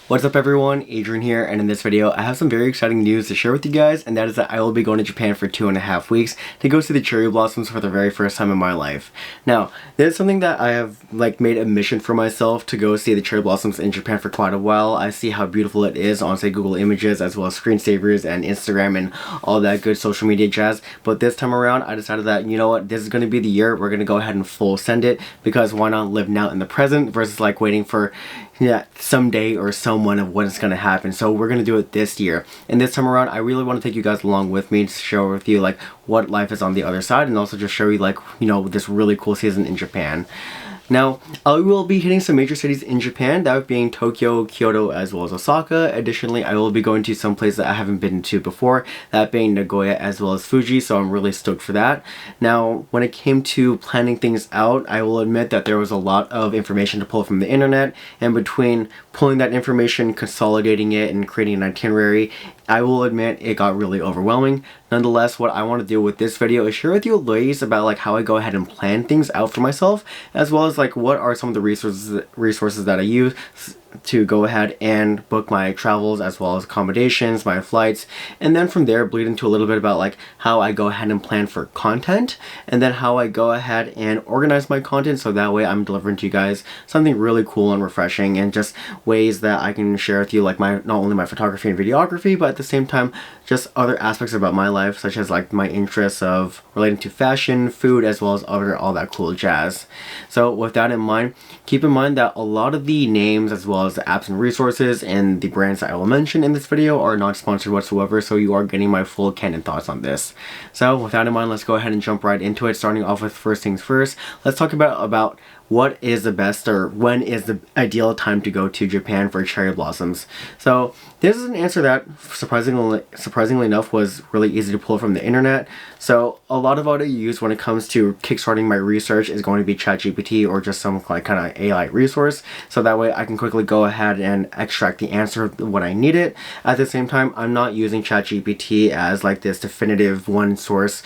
What's up everyone, Adrian here, and in this video I have some very exciting news to share with you guys, and that is that I will be going to Japan for 2.5 weeks to go see the cherry blossoms for the very first time in my life. Now, this is something that I have made a mission for myself to go see the cherry blossoms in Japan for quite a while. I see how beautiful it is on say Google Images as well as screensavers and Instagram and all that good social media jazz, but this time around I decided that, you know what, this is going to be the year we're going to go ahead and full send it, because why not live now in the present versus waiting for someday or someone of when it's going to happen. So we're going to do it this year, and this time around I really want to take you guys along with me to share with you what life is on the other side, and also just show you this really cool season in Japan. Now, I will be hitting some major cities in Japan, that being Tokyo, Kyoto, as well as Osaka. Additionally, I will be going to some places that I haven't been to before, that being Nagoya as well as Fuji, so I'm really stoked for that. Now, when it came to planning things out, I will admit that there was a lot of information to pull from the internet, and between pulling that information, consolidating it, and creating an itinerary, I will admit it got really overwhelming. Nonetheless, what I want to do with this video is share with you ways about how I go ahead and plan things out for myself, as well as what are some of the resources that I use to go ahead and book my travels, as well as accommodations, my flights, and then from there bleed into a little bit about how I go ahead and plan for content, and then how I go ahead and organize my content so that way I'm delivering to you guys something really cool and refreshing, and just ways that I can share with you not only my photography and videography, but at the same time just other aspects about my life, such as my interests of relating to fashion, food, as well as all that cool jazz. So with that in mind, keep in mind that a lot of the names as well as the apps and resources and the brands that I will mention in this video are not sponsored whatsoever, so you are getting my full candid thoughts on this. So with that in mind, let's go ahead and jump right into it. Starting off with first things first, let's talk about what is the best, or when is the ideal time to go to Japan for cherry blossoms. So this is an answer that surprisingly enough was really easy to pull from the internet. So a lot of what I use when it comes to kickstarting my research is going to be ChatGPT, or just some kind of AI resource, so that way I can quickly go ahead and extract the answer when I need it. At the same time, I'm not using ChatGPT as this definitive one source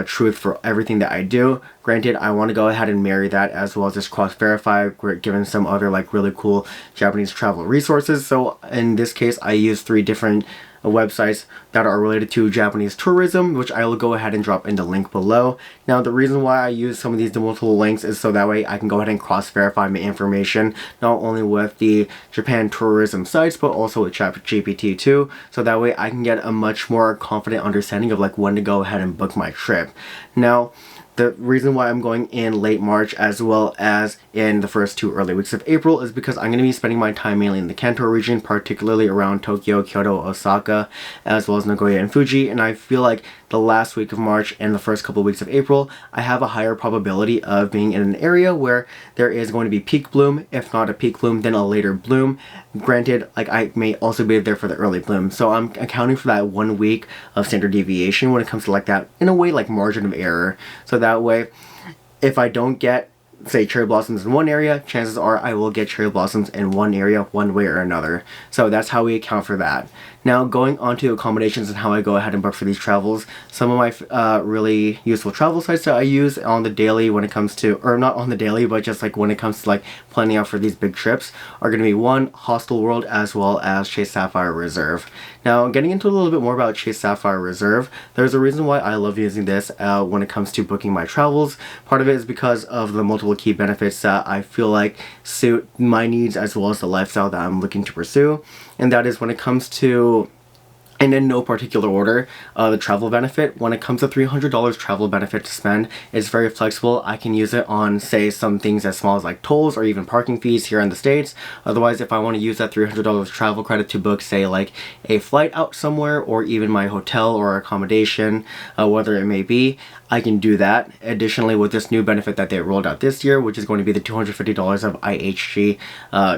truth for everything that I do. Granted, I want to go ahead and marry that as well as just cross-verify given some other really cool Japanese travel resources. So in this case, I use 3 different websites that are related to Japanese tourism, which I will go ahead and drop in the link below. Now, the reason why I use some of these multiple links is so that way I can go ahead and cross-verify my information, not only with the Japan tourism sites, but also with ChatGPT too, so that way I can get a much more confident understanding of when to go ahead and book my trip. Now, the reason why I'm going in late March as well as in the first 2 early weeks of April is because I'm going to be spending my time mainly in the Kanto region, particularly around Tokyo, Kyoto, Osaka, as well as Nagoya and Fuji, and I feel the last week of March and the first couple of weeks of April, I have a higher probability of being in an area where there is going to be peak bloom, if not a peak bloom, then a later bloom. Granted, I may also be there for the early bloom, so I'm accounting for that 1 week of standard deviation when it comes to that, in a way, margin of error. So that way, if I don't get say cherry blossoms in one area, chances are I will get cherry blossoms in one area one way or another. So that's how we account for that. Now, going on to accommodations and how I go ahead and book for these travels, some of my really useful travel sites that I use on the daily when it comes to, or not on the daily, but just when it comes to planning out for these big trips, are going to be one, Hostel World, as well as Chase Sapphire Reserve. Now, getting into a little bit more about Chase Sapphire Reserve, there's a reason why I love using this when it comes to booking my travels. Part of it is because of the multiple key benefits that I feel suit my needs as well as the lifestyle that I'm looking to pursue, and that is when it comes to, and in no particular order, the travel benefit. When it comes to $300 travel benefit to spend, it's very flexible. I can use it on, say, some things as small as tolls or even parking fees here in the States. Otherwise, if I want to use that $300 travel credit to book, say, a flight out somewhere, or even my hotel or accommodation, whether it may be, I can do that. Additionally, with this new benefit that they rolled out this year, which is going to be the $250 of IHG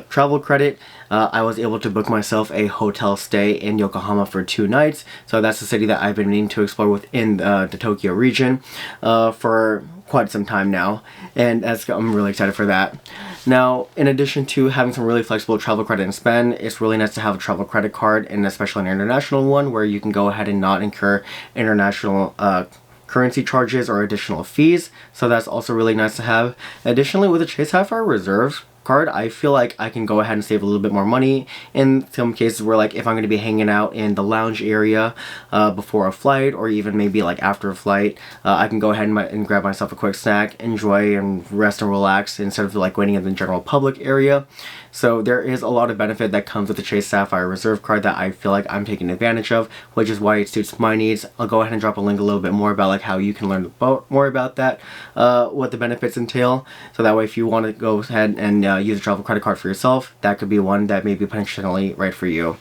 travel credit, I was able to book myself a hotel stay in Yokohama for 2 nights. So that's the city that I've been needing to explore within the Tokyo region for quite some time now, and I'm really excited for that. Now, in addition to having some really flexible travel credit and spend, it's really nice to have a travel credit card, and especially an international one, where you can go ahead and not incur international currency charges or additional fees. So that's also really nice to have. Additionally, with the Chase Sapphire Reserve card, I feel like I can go ahead and save a little bit more money in some cases where like if I'm going to be hanging out in the lounge area before a flight, or even maybe like after a flight, I can go ahead and grab myself a quick snack, enjoy and rest and relax instead of like waiting in the general public area. So there is a lot of benefit that comes with the Chase Sapphire Reserve card that I feel like I'm taking advantage of, which is why it suits my needs. I'll go ahead and drop a link a little bit more about like how you can learn more about that, what the benefits entail. So that way if you want to go ahead and use a travel credit card for yourself, that could be one that may be potentially right for you.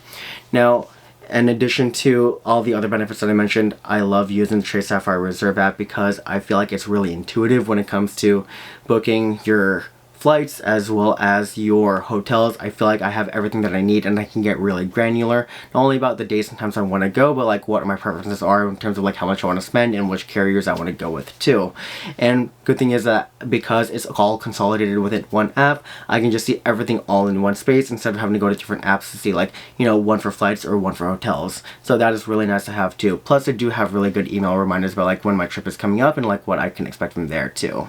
Now, in addition to all the other benefits that I mentioned, I love using the Chase Sapphire Reserve app because I feel like it's really intuitive when it comes to booking your flights as well as your hotels. I feel like I have everything that I need, and I can get really granular, not only about the days and times I want to go, but like what my preferences are in terms of like how much I want to spend and which carriers I want to go with too. And good thing is that because it's all consolidated within one app, I can just see everything all in one space instead of having to go to different apps to see like, you know, one for flights or one for hotels. So that is really nice to have too. Plus I do have really good email reminders about like when my trip is coming up and like what I can expect from there too.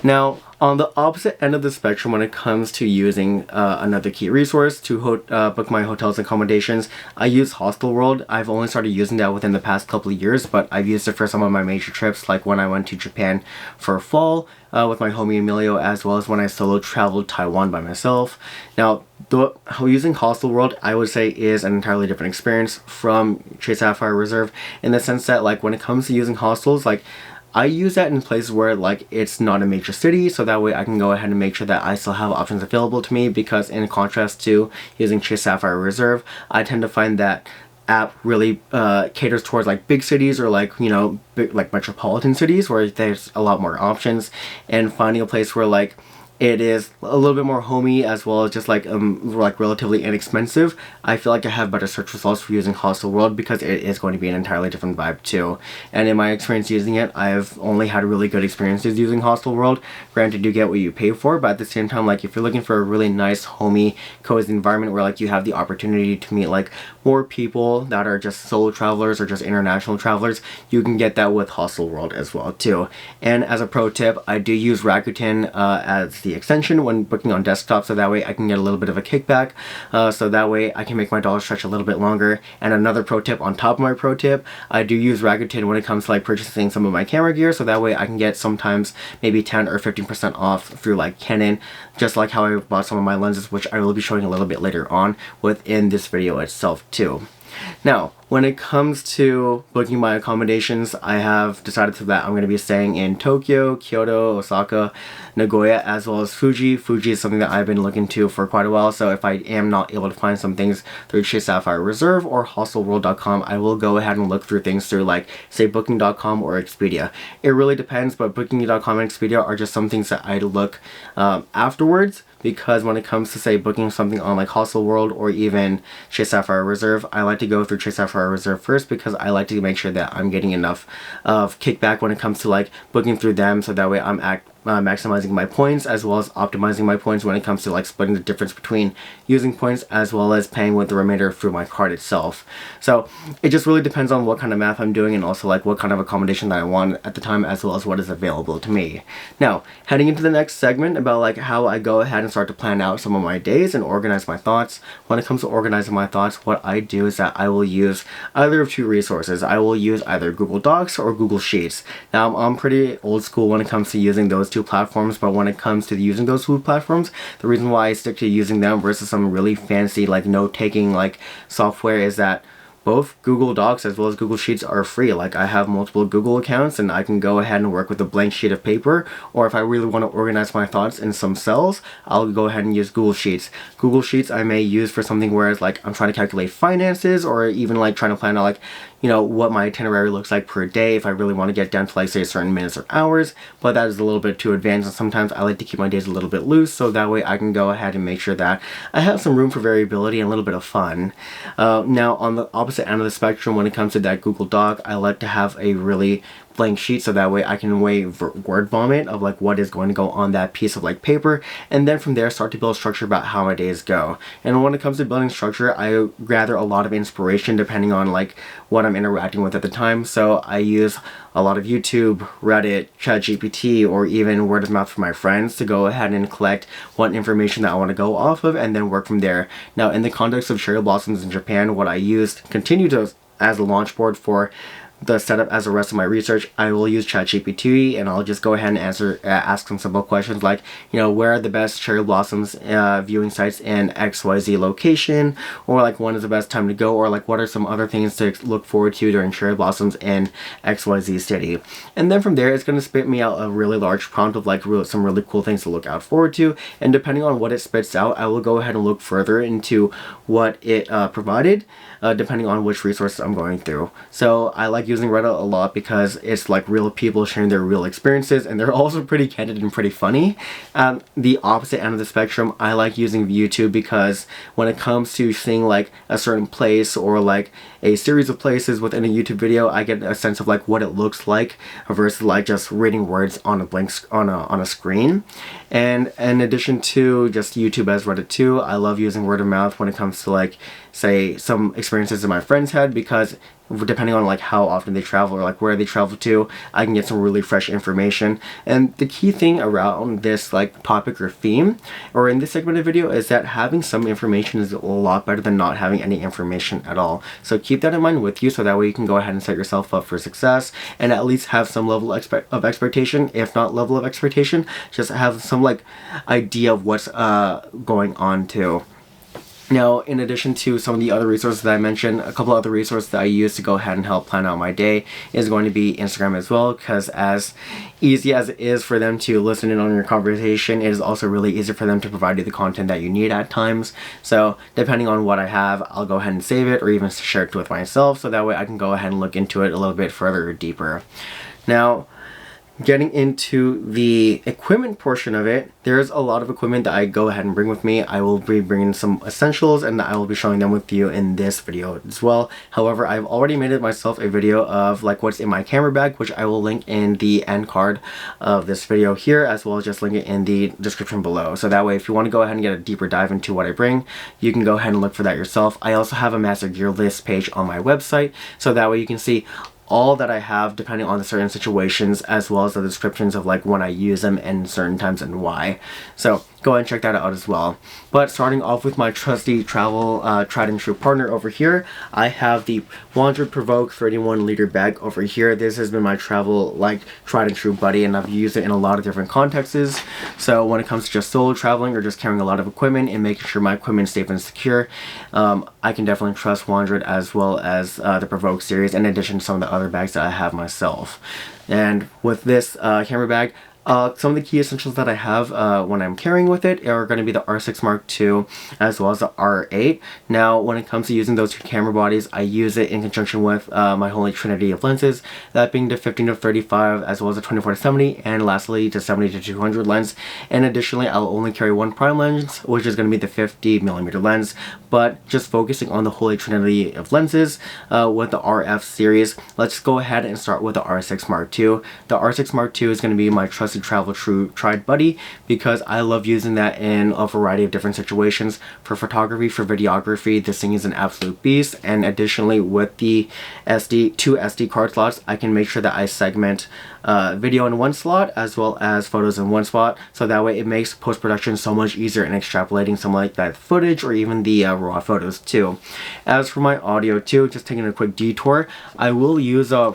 Now, on the opposite end of the spectrum when it comes to using another key resource to book my hotels and accommodations, I use Hostelworld. I've only started using that within the past couple of years, but I've used it for some of my major trips, like when I went to Japan for fall with my homie Emilio, as well as when I solo traveled Taiwan by myself. Now, using Hostelworld, I would say, is an entirely different experience from Chase Sapphire Reserve in the sense that, like, when it comes to using hostels, like, I use that in places where like it's not a major city, so that way I can go ahead and make sure that I still have options available to me, because in contrast to using Chase Sapphire Reserve, I tend to find that app really caters towards like big cities or like, you know, like metropolitan cities where there's a lot more options, and finding a place where like it is a little bit more homey as well as just like relatively inexpensive. I feel like I have better search results for using Hostelworld because it is going to be an entirely different vibe too. And in my experience using it, I've only had really good experiences using Hostelworld. Granted, you get what you pay for, but at the same time, like if you're looking for a really nice, homey, cozy environment where like you have the opportunity to meet like more people that are just solo travelers or just international travelers, you can get that with Hostelworld as well too. And as a pro tip, I do use Rakuten as the extension when booking on desktop, so that way I can get a little bit of a kickback, so that way I can make my dollar stretch a little bit longer. And another pro tip on top of my pro tip, I do use Rakuten when it comes to like purchasing some of my camera gear, so that way I can get sometimes maybe 10 or 15% off through like Canon, just like how I bought some of my lenses, which I will be showing a little bit later on within this video itself too. Now, when it comes to booking my accommodations, I have decided that I'm going to be staying in Tokyo, Kyoto, Osaka, Nagoya, as well as Fuji. Fuji is something that I've been looking to for quite a while, so if I am not able to find some things through Chase Sapphire Reserve or hostelworld.com, I will go ahead and look through things through like, say, booking.com or Expedia. It really depends, but booking.com and Expedia are just some things that I look afterwards, because when it comes to, say, booking something on like Hostelworld or even Chase Sapphire Reserve, I like to go through Chase Sapphire Reserve first, because I like to make sure that I'm getting enough of kickback when it comes to like booking through them, so that way I'm maximizing my points as well as optimizing my points when it comes to like splitting the difference between using points as well as paying with the remainder through my card itself. So it just really depends on what kind of math I'm doing and also like what kind of accommodation that I want at the time, as well as what is available to me. Now, heading into the next segment about like how I go ahead and start to plan out some of my days and organize my thoughts. When it comes to organizing my thoughts, what I do is that I will use either of two resources. I will use either Google Docs or Google Sheets. Now, I'm pretty old school when it comes to using those two platforms, but when it comes to using those two platforms, the reason why I stick to using them versus some really fancy like note-taking like software is that both Google Docs as well as Google Sheets are free. Like, I have multiple Google accounts and I can go ahead and work with a blank sheet of paper, or if I really want to organize my thoughts in some cells, I'll go ahead and use Google Sheets. Google Sheets I may use for something where it's like I'm trying to calculate finances, or even like trying to plan out like, you know, what my itinerary looks like per day if I really want to get down to like, say, certain minutes or hours, but that is a little bit too advanced, and sometimes I like to keep my days a little bit loose, so that way I can go ahead and make sure that I have some room for variability and a little bit of fun. Now, on the opposite end of the spectrum, when it comes to that Google Doc, I like to have a really blank sheet, so that way I can word vomit of like what is going to go on that piece of like paper, and then from there start to build structure about how my days go. And when it comes to building structure, I gather a lot of inspiration depending on like what I'm interacting with at the time. So I use a lot of YouTube, Reddit, ChatGPT, or even word of mouth from my friends to go ahead and collect what information that I want to go off of and then work from there. Now, in the context of cherry blossoms in Japan, what I used continue to as a launch board for the setup as the rest of my research, I will use ChatGPT, and I'll just go ahead and ask some simple questions like, where are the best cherry blossoms viewing sites in XYZ location, or like when is the best time to go, or like what are some other things to look forward to during cherry blossoms in XYZ city. And then from there, it's going to spit me out a really large prompt of like some really cool things to look out forward to, and depending on what it spits out, I will go ahead and look further into what it provided, depending on which resources I'm going through. So I like using Reddit a lot because it's like real people sharing their real experiences, and they're also pretty candid and pretty funny. The opposite end of the spectrum, I like using YouTube because when it comes to seeing like a certain place or like a series of places within a YouTube video, I get a sense of like what it looks like versus like just reading words on a blank on a screen. And in addition to just YouTube as Reddit too, I love using word of mouth when it comes to like say some experiences that my friends had, because depending on like how often they travel or like where they travel to, I can get some really fresh information. And the key thing around this like topic or theme or in this segment of video is that having some information is a lot better than not having any information at all. So keep that in mind with you, so that way you can go ahead and set yourself up for success and at least have some level of expectation. If not level of expectation, just have some like idea of what's going on too. Now, in addition to some of the other resources that I mentioned, a couple other resources that I use to go ahead and help plan out my day is going to be Instagram as well, because as easy as it is for them to listen in on your conversation, it is also really easy for them to provide you the content that you need at times. So depending on what I have, I'll go ahead and save it or even share it with myself, so that way I can go ahead and look into it a little bit further or deeper. Now, getting into the equipment portion of it, there's a lot of equipment that I go ahead and bring with me. I will be bringing some essentials, and I will be showing them with you in this video as well. However, I've already made it myself a video of like what's in my camera bag, which I will link in the end card of this video here, as well as just link it in the description below. So that way, if you want to go ahead and get a deeper dive into what I bring, you can go ahead and look for that yourself. I also have a master gear list page on my website, so that way you can see all that I have depending on the certain situations, as well as the descriptions of like when I use them and certain times and why. So go ahead and check that out as well. But starting off with my trusty travel tried and true partner over here, I have the Wandered Provoke 31 liter bag over here. This has been my travel like tried and true buddy, and I've used it in a lot of different contexts. So when it comes to just solo traveling or just carrying a lot of equipment and making sure my equipment is safe and secure, I can definitely trust Wandered as well as the Provoke series, in addition to some of the other bags that I have myself. And with this camera bag, some of the key essentials that I have when I'm carrying with it are going to be the R6 Mark II as well as the R8. Now, when it comes to using those two camera bodies, I use it in conjunction with my holy trinity of lenses, that being the 15-35 as well as the 24-70, and lastly the 70-200 lens. And additionally, I'll only carry one prime lens, which is going to be the 50mm lens. But just focusing on the holy trinity of lenses with the RF series, let's go ahead and start with the R6 Mark II. The R6 Mark II is going to be my trusted travel true tried buddy, because I love using that in a variety of different situations. For photography, for videography, this thing is an absolute beast. And additionally, with the two SD card slots, I can make sure that I segment video in one slot as well as photos in one spot, so that way it makes post-production so much easier in extrapolating some like that footage or even the raw photos too. As for my audio too, just taking a quick detour, I will use a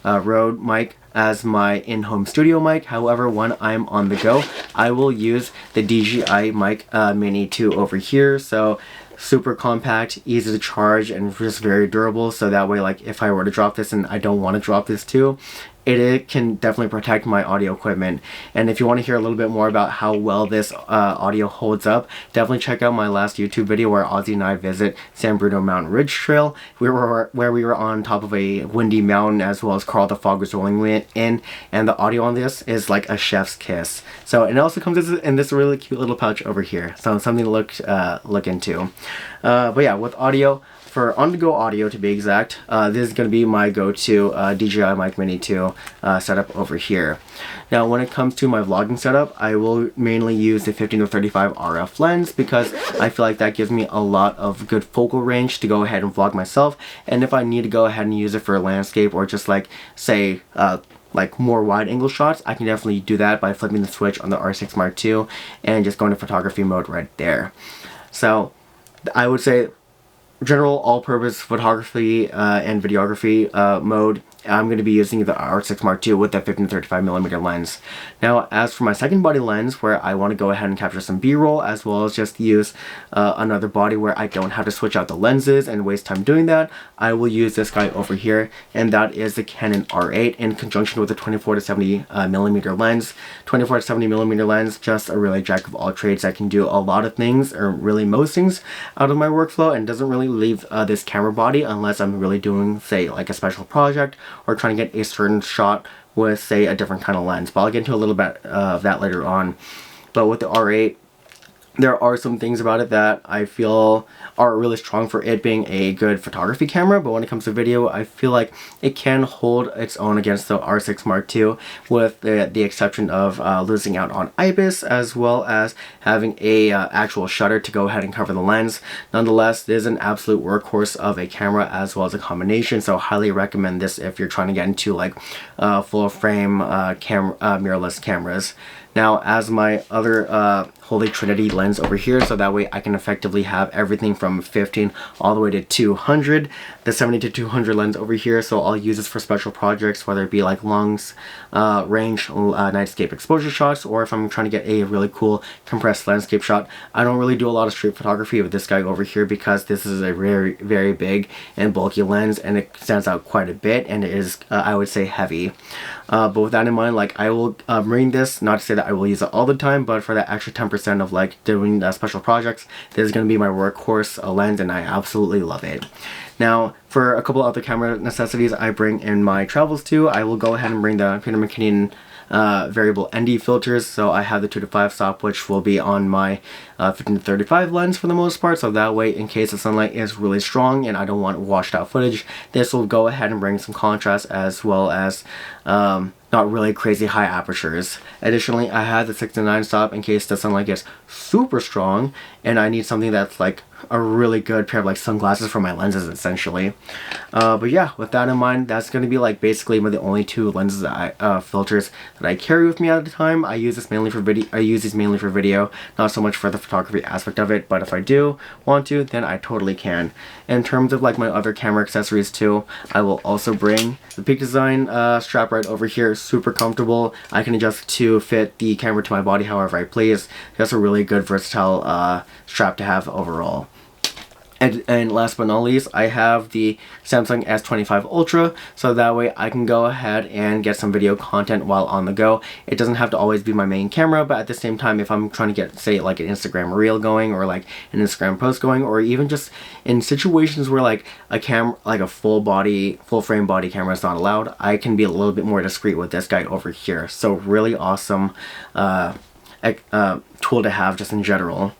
Rode mic as my in-home studio mic. However, when I'm on the go, I will use the DJI mic Mini 2 over here. So super compact, easy to charge, and just very durable. So that way, like if I were to drop this and I don't want to drop this too, it can definitely protect my audio equipment. And if you want to hear a little bit more about how well this audio holds up, definitely check out my last YouTube video where Ozzy and I visit San Bruno Mountain Ridge Trail, where we were on top of a windy mountain, as well as Carl the Fog was rolling in, and the audio on this is like a chef's kiss. So it also comes in this really cute little pouch over here, so something to look into. But yeah, with audio, for on-the-go audio, to be exact, this is going to be my go-to DJI Mic Mini 2 setup over here. Now, when it comes to my vlogging setup, I will mainly use the 15 to 35 RF lens because I feel like that gives me a lot of good focal range to go ahead and vlog myself. And if I need to go ahead and use it for a landscape or just like, say, like more wide angle shots, I can definitely do that by flipping the switch on the R6 Mark II and just going to photography mode right there. So I would say general all-purpose photography and videography mode, I'm going to be using the R6 Mark II with that 15 to 35mm lens. Now, as for my second body lens, where I want to go ahead and capture some B-roll, as well as just use another body where I don't have to switch out the lenses and waste time doing that, I will use this guy over here, and that is the Canon R8 in conjunction with the 24 to 70mm lens. 24 to 70mm lens, just a really jack of all trades that can do a lot of things, or really most things, out of my workflow, and doesn't really leave this camera body unless I'm really doing, say, like a special project or trying to get a certain shot with, say, a different kind of lens. But I'll get into a little bit of that later on. But with the R8, there are some things about it that I feel are really strong for it being a good photography camera, but when it comes to video, I feel like it can hold its own against the R6 Mark II, with the exception of losing out on IBIS, as well as having a actual shutter to go ahead and cover the lens. Nonetheless, this is an absolute workhorse of a camera as well as a combination, so highly recommend this if you're trying to get into like full frame mirrorless cameras. Now, as my other Holy Trinity lens over here, so that way I can effectively have everything from 15 all the way to 200, the 70 to 200 lens over here, so I'll use this for special projects, whether it be like longs, range, nightscape exposure shots, or if I'm trying to get a really cool compressed landscape shot. I don't really do a lot of street photography with this guy over here because this is a very, very big and bulky lens, and it stands out quite a bit, and it is, I would say, heavy. But with that in mind, like, I will bring this, not to say that I will use it all the time, but for that extra 10% of like doing special projects, this is going to be my workhorse lens, and I absolutely love it. Now, for a couple other camera necessities I bring in my travels too, I will go ahead and bring the Peter McKinnon variable ND filters. So I have the 2 to 5 stop, which will be on my 15 to 35 lens for the most part, so that way in case the sunlight is really strong and I don't want washed out footage, this will go ahead and bring some contrast as well as not really crazy high apertures. Additionally, I have the 6 to 9 stop in case the sunlight gets super strong and I need something that's like a really good pair of like sunglasses for my lenses, essentially. But yeah, with that in mind, that's going to be like basically the only two lenses that filters that I carry with me at a time. I use this mainly for video. Not so much for the photography aspect of it, but if I do want to, then I totally can. In terms of like my other camera accessories too, I will also bring the Peak Design strap right over here. Super comfortable. I can adjust to fit the camera to my body however I please. Just a really good versatile strap to have overall. And last but not least, I have the Samsung S25 Ultra, so that way I can go ahead and get some video content while on the go. It doesn't have to always be my main camera, but at the same time, if I'm trying to get, say, like an Instagram reel going, or like an Instagram post going, or even just in situations where like a full frame body camera is not allowed, I can be a little bit more discreet with this guy over here. So really awesome tool to have just in general.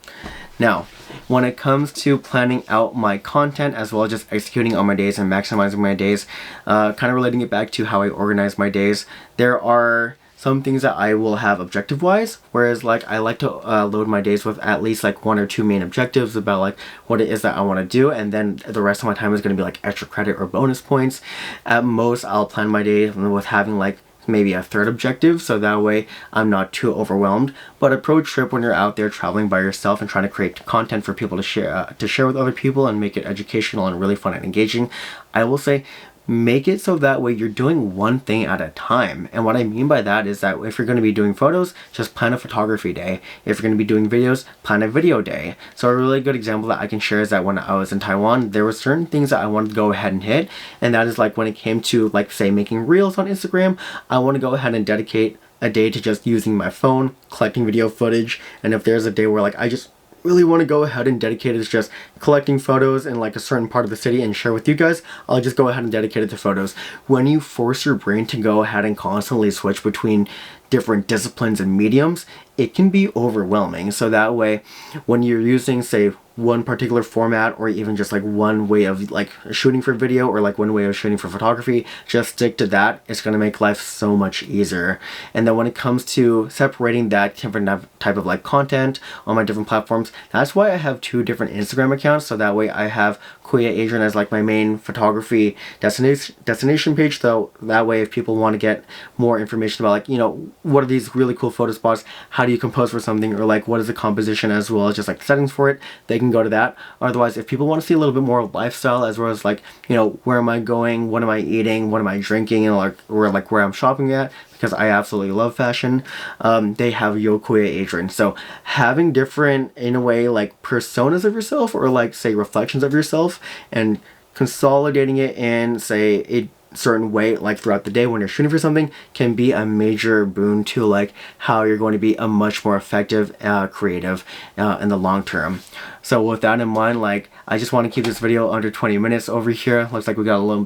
Now, when it comes to planning out my content as well as just executing on my days and maximizing my days, kind of relating it back to how I organize my days, there are some things that I will have objective-wise, whereas like I like to load my days with at least like 1 or 2 main objectives about like what it is that I want to do, and then the rest of my time is going to be like extra credit or bonus points. At most, I'll plan my day with having like maybe a third objective, so that way I'm not too overwhelmed. But a pro trip when you're out there traveling by yourself and trying to create content for people to share with other people and make it educational and really fun and engaging, I will say make it so that way you're doing one thing at a time. And what I mean by that is that if you're going to be doing photos, just plan a photography day. If you're going to be doing videos, plan a video day. So a really good example that I can share is that when I was in Taiwan, there were certain things that I wanted to go ahead and hit, and that is like when it came to like say making reels on Instagram, I want to go ahead and dedicate a day to just using my phone, collecting video footage. And if there's a day where like I just really want to go ahead and dedicate it to just collecting photos in like a certain part of the city and share with you guys, I'll just go ahead and dedicate it to photos. When you force your brain to go ahead and constantly switch between different disciplines and mediums, it can be overwhelming. So that way, when you're using, say, one particular format, or even just like one way of like shooting for video, or like one way of shooting for photography, just stick to that. It's going to make life so much easier. And then when it comes to separating that different type of like content on my different platforms, that's why I have 2 different Instagram accounts. So that way I have Kuya Adrian as like my main photography destination page, though that way if people want to get more information about like, you know, what are these really cool photo spots, how do you compose for something, or like what is the composition, as well as just like settings for it, they can go to that. Otherwise, if people want to see a little bit more lifestyle, as well as like, you know, where am I going, what am I eating, what am I drinking, and like, or like where I'm shopping at, because I absolutely love fashion, they have Yo Kuya Adrian. So having different, in a way, like personas of yourself, or like say reflections of yourself, and consolidating it in, say, a certain way like throughout the day when you're shooting for something, can be a major boon to like how you're going to be a much more effective creative in the long term. So with that in mind, like, I just want to keep this video under 20 minutes over here. Looks like we got a little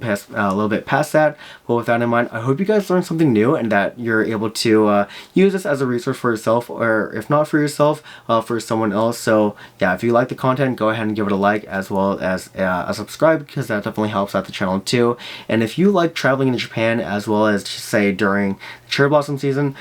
bit past that. But with that in mind, I hope you guys learned something new, and that you're able to use this as a resource for yourself, or if not for yourself, for someone else. So yeah, if you like the content, go ahead and give it a like, as well as a subscribe, because that definitely helps out the channel too. And if you like traveling in Japan, as well as, say, during the cherry blossom season,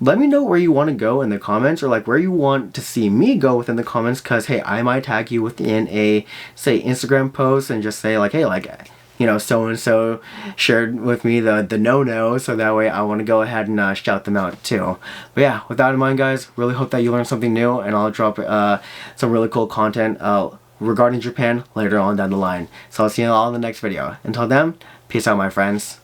let me know where you want to go in the comments, or like where you want to see me go within the comments, because hey, I might tag you within a, say, Instagram post, and just say like, hey, like, you know, so and so shared with me the no, so that way I want to go ahead and shout them out too. But yeah, with that in mind, guys, really hope that you learned something new, and I'll drop some really cool content regarding Japan later on down the line. So I'll see you all in the next video. Until then, peace out, my friends.